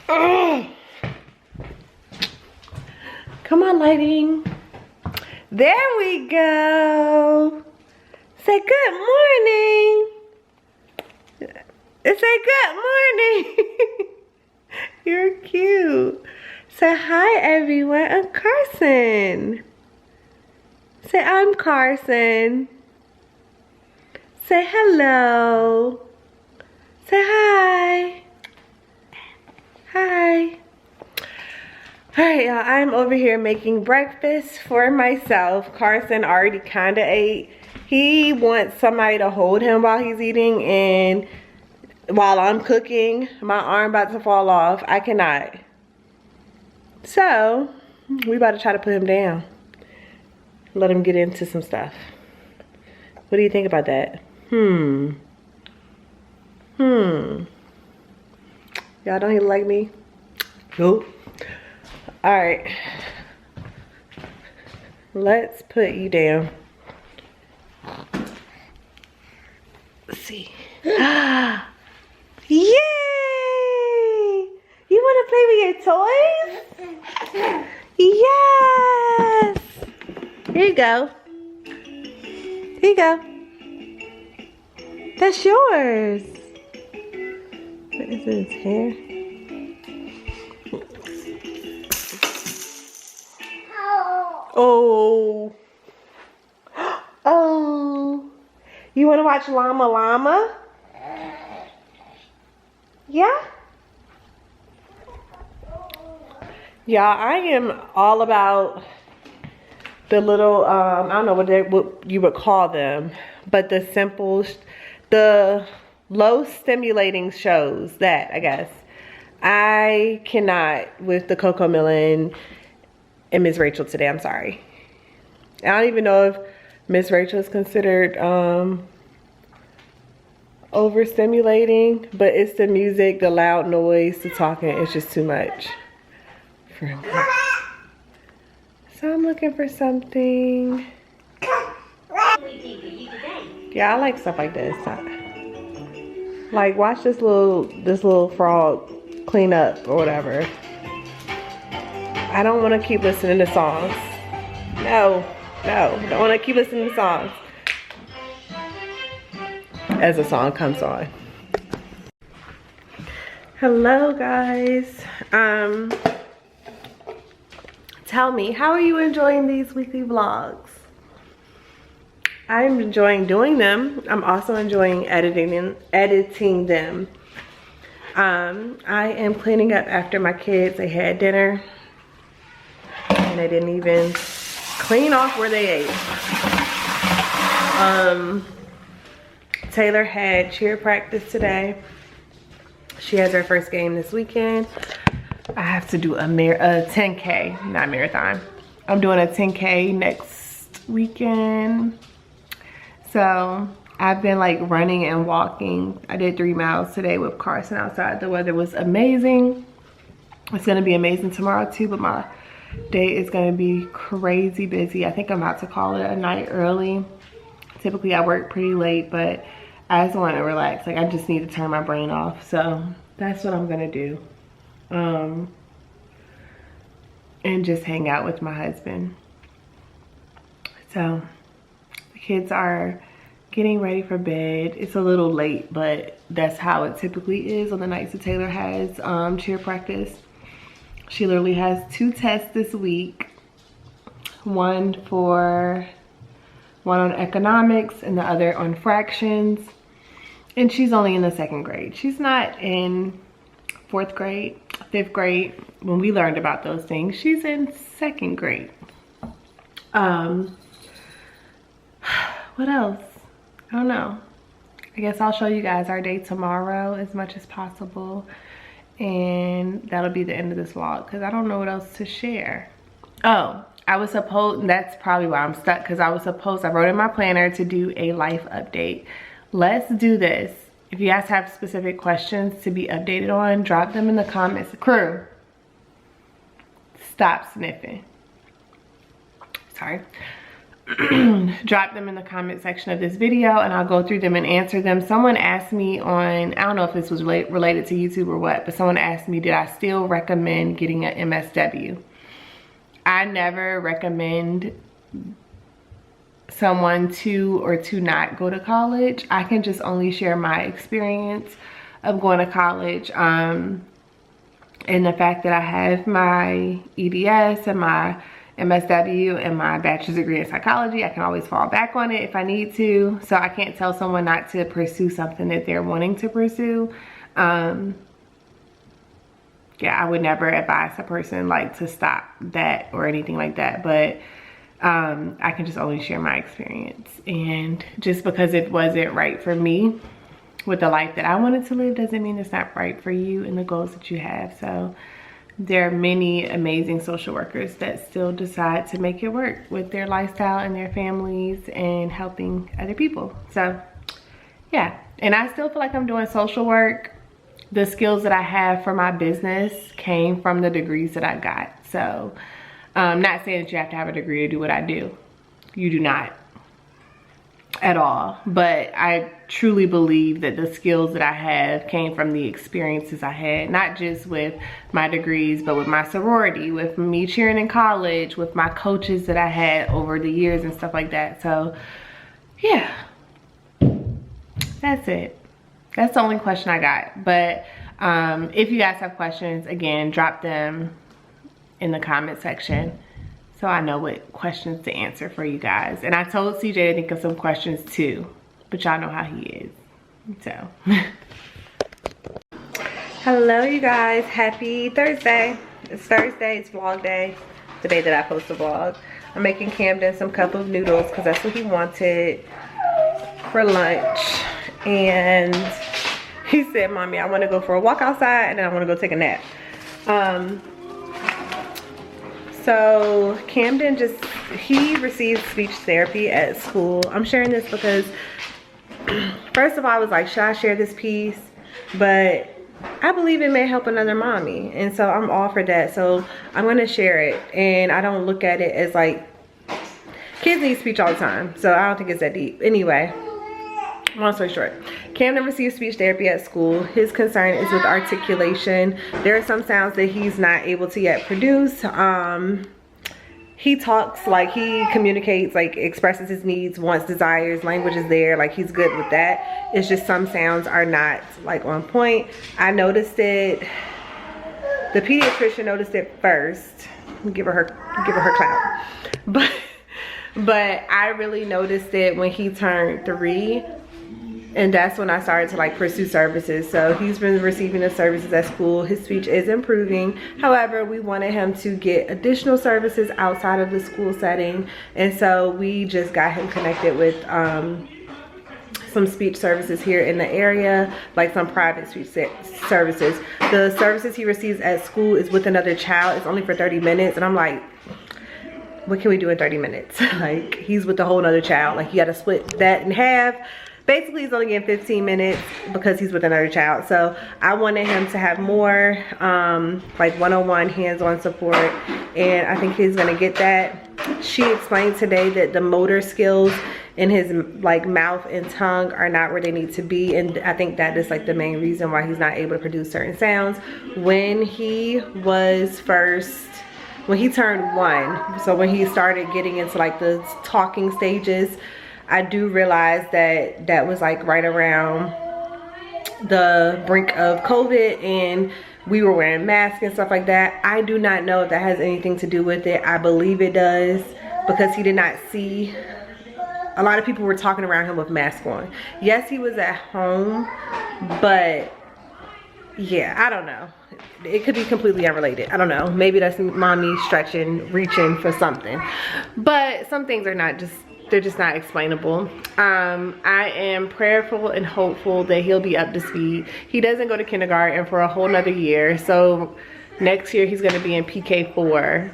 Ugh. Come on, lighting. There we go. Say good morning. Say good morning. You're cute. Say hi, everyone. I'm Carson. Say I'm Carson. Say hello. Say hi. Hi. Alright, y'all. I'm over here making breakfast for myself. Carson already kind of ate. He wants somebody to hold him while he's eating, and while I'm cooking, my arm about to fall off. I cannot. So, we about to try to put him down. Let him get into some stuff. What do you think about that? Y'all don't even like me? Nope. Alright. Let's put you down. Let's see. Yay! You want to play with your toys? Yes! Here you go. Here you go. That's yours. What is this, hair? Oh. Oh. You want to watch Llama Llama? Yeah? Y'all, I am all about the little, I don't know what you would call them, but the simple, the low stimulating shows, that, I guess. I cannot with the Coco Melon and Miss Rachel today. I'm sorry. I don't even know if Miss Rachel is considered overstimulating, but it's the music, the loud noise, the talking. It's just too much for me. So I'm looking for something. Yeah, I like stuff like this. Like, watch this little frog clean up or whatever. I don't want to keep listening to songs. No, don't want to keep listening to songs as a song comes on. Hello, guys. Tell me, how are you enjoying these weekly vlogs? I'm enjoying doing them. I'm also enjoying editing them. I am cleaning up after my kids. They had dinner and they didn't even clean off where they ate. Taylor had cheer practice today. She has her first game this weekend. I have to do a 10K, not marathon. I'm doing a 10K next weekend. So I've been like running and walking. I did 3 miles today with Carson outside. The weather was amazing. It's gonna be amazing tomorrow too, but my day is gonna be crazy busy. I think I'm about to call it a night early. Typically I work pretty late, but I just want to relax. Like, I just need to turn my brain off. So that's what I'm gonna do. And just hang out with my husband. So the kids are getting ready for bed. It's a little late, but that's how it typically is on the nights that Taylor has cheer practice. She literally has 2 tests this week. One on economics and the other on fractions. And she's only in the 2nd grade. She's not in 4th grade, 5th grade, when we learned about those things. She's in 2nd grade. What else? I don't know. I guess I'll show you guys our day tomorrow as much as possible. And that'll be the end of this vlog because I don't know what else to share. Oh, I was supposed, that's probably why I'm stuck, because I wrote in my planner to do a life update. Let's do this. If you guys have specific questions to be updated on, drop them in the comments. Crew, stop sniffing. Sorry. drop them in the comment section of this video and I'll go through them and answer them. Someone asked me on, I don't know if this was related to YouTube or what, but someone asked me, did I still recommend getting an MSW? I never recommend someone to or to not go to college. I can just only share my experience of going to college, and the fact that I have my EDS and my MSW and my bachelor's degree in psychology. I can always fall back on it if I need to. So I can't tell someone not to pursue something that they're wanting to pursue. Yeah, I would never advise a person like to stop that or anything like that. But I can just only share my experience. And just because it wasn't right for me with the life that I wanted to live doesn't mean it's not right for you and the goals that you have. So there are many amazing social workers that still decide to make it work with their lifestyle and their families and helping other people. So yeah, and I still feel like I'm doing social work. The skills that I have for my business came from the degrees that I got. So I'm not saying that you have to have a degree to do what I do. You do not at all. But I truly believe that the skills that I have came from the experiences I had, not just with my degrees, but with my sorority, with me cheering in college, with my coaches that I had over the years and stuff like that. So yeah, that's it. That's the only question I got. But if you guys have questions, again, drop them in the comment section so I know what questions to answer for you guys. And I told CJ to think of some questions too, but y'all know how he is. So hello you guys, happy Thursday. It's Thursday, it's vlog day, the day that I post the vlog. I'm making Camden some cup of noodles because that's what he wanted for lunch. And he said, Mommy, I want to go for a walk outside and then I want to go take a nap. So Camden he received speech therapy at school. I'm sharing this because first of all, I was like, should I share this piece? But I believe it may help another mommy. And so I'm all for that. So I'm going to share it. And I don't look at it as like, kids need speech all the time. So I don't think it's that deep. Anyway, long story short, Camden received speech therapy at school. His concern is with articulation. There are some sounds that he's not able to yet produce. He talks, like he communicates, like expresses his needs, wants, desires, language is there, like he's good with that. It's just some sounds are not like on point. I noticed it, the pediatrician noticed it first. Give her clout. But I really noticed it when he turned 3. And that's when I started to like pursue services. So he's been receiving the services at school. His speech is improving. However, we wanted him to get additional services outside of the school setting. And so we just got him connected with some speech services here in the area, like some private speech services. The services he receives at school is with another child. It's only for 30 minutes. And I'm like, what can we do in 30 minutes? Like he's with a whole other child. Like you got to split that in half. Basically, he's only getting 15 minutes because he's with another child. So I wanted him to have more like one-on-one hands-on support. And I think he's gonna get that. She explained today that the motor skills in his like mouth and tongue are not where they need to be. And I think that is like the main reason why he's not able to produce certain sounds. When he turned 1, so when he started getting into like the talking stages, I do realize that that was like right around the brink of COVID and we were wearing masks and stuff like that. I do not know if that has anything to do with it. I believe it does because he did not see, a lot of people were talking around him with masks on. Yes, he was at home, but yeah, I don't know. It could be completely unrelated. I don't know. Maybe that's mommy stretching, reaching for something. But some things are not just, they're just not explainable. I am prayerful and hopeful that he'll be up to speed. He doesn't go to kindergarten for a whole nother year. So next year he's gonna be in PK4.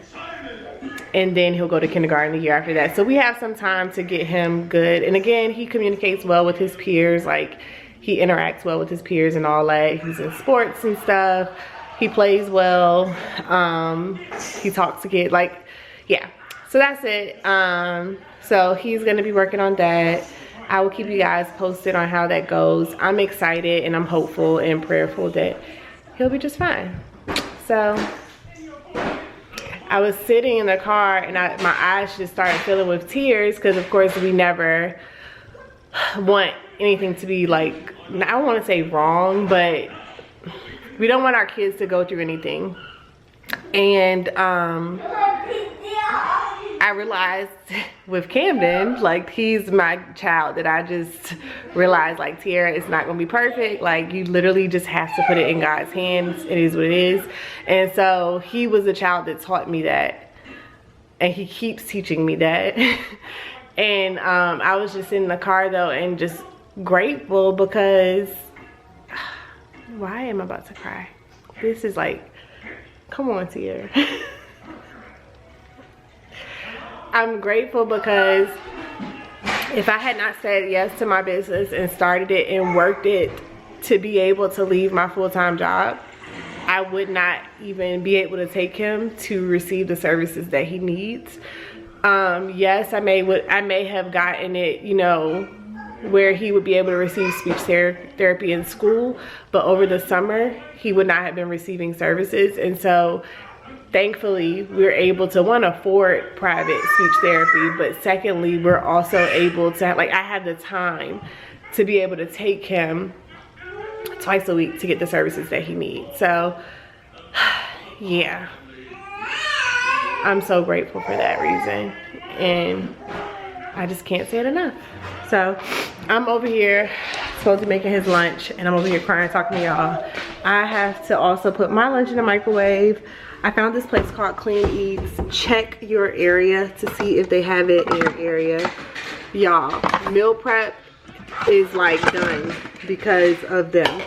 And then he'll go to kindergarten the year after that. So we have some time to get him good. And again, he communicates well with his peers. Like he interacts well with his peers and all that. He's in sports and stuff. He plays well. He talks to kids, like, yeah. So that's it. So he's gonna be working on that. I will keep you guys posted on how that goes. I'm excited and I'm hopeful and prayerful that he'll be just fine. So I was sitting in the car and my eyes just started filling with tears because of course we never want anything to be like, I don't want to say wrong, but we don't want our kids to go through anything. And I realized with Camden, like he's my child, that I just realized like, Tiara, it's not gonna be perfect. Like you literally just have to put it in God's hands. It is what it is. And so he was a child that taught me that, and he keeps teaching me that. And I was just in the car though and just grateful because, why am I about to cry? This is like, come on, Tiara. I'm grateful because if I had not said yes to my business and started it and worked it to be able to leave my full-time job, I would not even be able to take him to receive the services that he needs. Yes, I may have gotten it, you know, where he would be able to receive speech therapy in school, but over the summer he would not have been receiving services. And so thankfully we're able to, one, afford private speech therapy, but secondly we're also able to, like, I have the time to be able to take him twice a week to get the services that he needs. So yeah, I'm so grateful for that reason, and I just can't say it enough. So I'm over here supposed to be making his lunch, and I'm over here crying, talking to y'all. I have to also put my lunch in the microwave. I found this place called Clean Eats. Check your area to see if they have it in your area. Y'all, meal prep is like done because of them.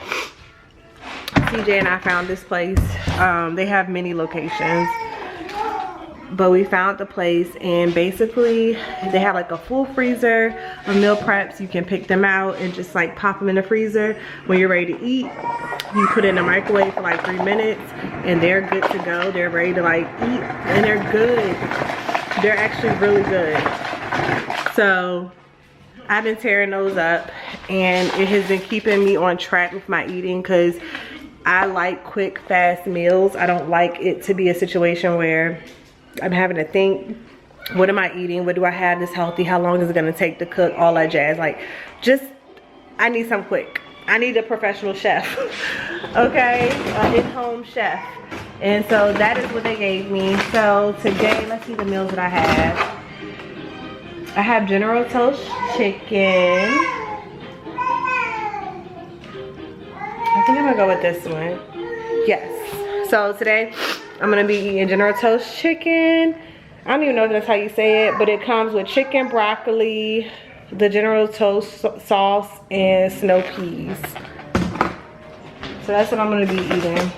CJ and I found this place. They have many locations, but we found the place, and basically they have like a full freezer of meal preps. You can pick them out and just like pop them in the freezer. When you're ready to eat, you put it in the microwave for like 3 minutes and they're good to go. They're ready to like eat, and they're good. They're actually really good. So I've been tearing those up, and it has been keeping me on track with my eating because I like quick, fast meals. I don't like it to be a situation where I'm having to think, what am I eating? What do I have that's healthy? How long is it gonna take to cook? All that jazz. Like, just, I need some quick. I need a professional chef, okay? An in-home chef. And so that is what they gave me. So today, let's see the meals that I have. I have General Toast chicken. I think I'm gonna go with this one. Yes. So today, I'm gonna be eating General Toast chicken. I don't even know if that's how you say it, but it comes with chicken, broccoli, the General Toast sauce, and snow peas. So that's what I'm gonna be eating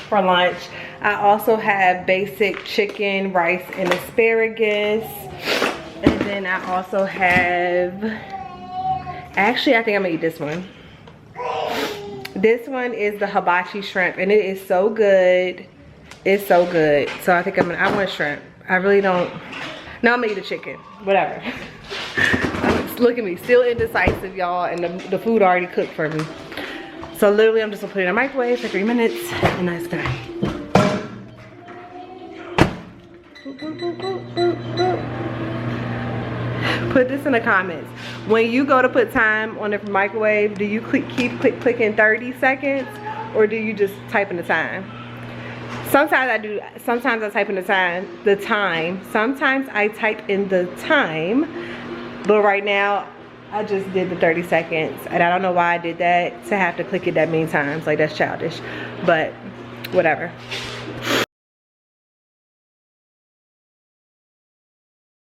for lunch. I also have basic chicken, rice, and asparagus. And then I also have, actually I think I'm gonna eat this one. This one is the hibachi shrimp, and it is so good. It's so good. So I think I want shrimp. I really don't. No, I'm gonna eat the chicken. Whatever. Look at me, still indecisive, y'all, and the food already cooked for me. So literally, I'm just gonna put it in the microwave for 3 minutes, and that's done. Put this in the comments. When you go to put time on the microwave, do you keep clicking 30 seconds, or do you just type in the time? Sometimes I do. Sometimes I type in the time. Sometimes I type in the time. But right now, I just did the 30 seconds. And I don't know why I did that, to have to click it that many times. Like, that's childish. But whatever.